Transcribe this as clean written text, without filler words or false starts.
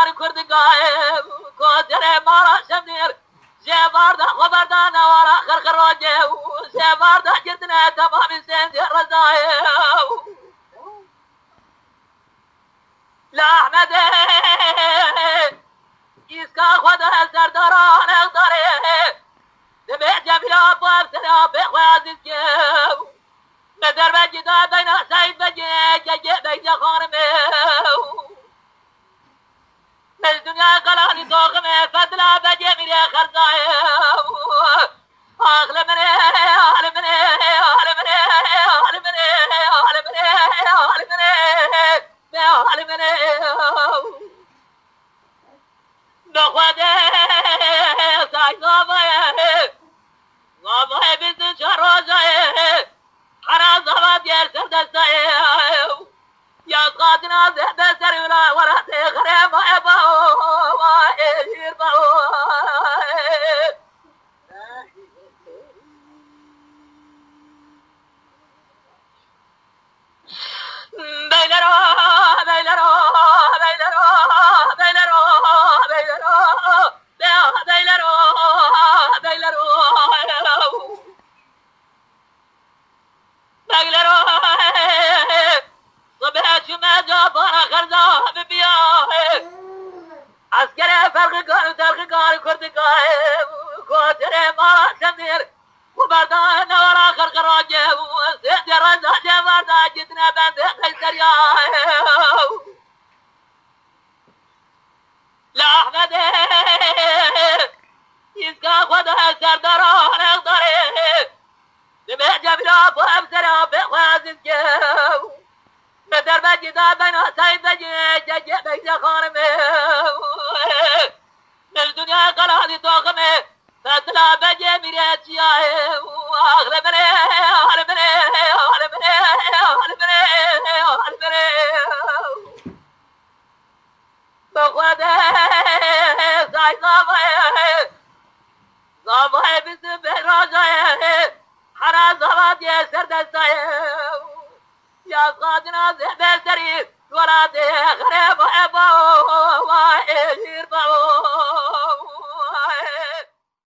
کردگار کردگاه کوتر مارا شمدیر جباردا خبردا نوارا خرخ روجه جباردا جدنا تمام سند رضاي لا احمد اسكا خدا سرداران اقداره دبي جميلة بابتنا بخوازي جو ندر بجدا بين سيد بجي جي بيجا خانمه الدنيا قلاني دوغمه فضلا بجي ميري خرزاي اغلى مني اغلى مني اغلى مني اغلى مني اغلى مني اغلى مني اغلى مني نخوده ساي غابه غابه بيت شروزه حنا زباد يرسل دستاي يا قادنا زهد سري ولا وراتي غريب ابا وير با بيلرو بيلرو بيلرو بيلرو بيلرو بيلرو بيلرو بيلرو صبح جمعة جابانا خرزا ببياه عسكري فرق قار كردقاه كوتري مارا شمدير وبردان ورا خرق راجه سيدي رزا جبردا جدنا بند قيسر ياه لا احمد يسكا خدا سرداران اقداره دمه جبلا بوامسرا بخوازن جو ندر بجدا بنا سيد بجي جي بيجا خانمه الدنيا قلادي توقمه فتلا بجي ميريتياه اغلى مني اغلى مني اغلى مني اغلى مني اغلى مني بخوده ساي صابه بسم راجه حنا زباد يسر دستايه يا قادنا زهد سري وراتي غريب ابا وإير باو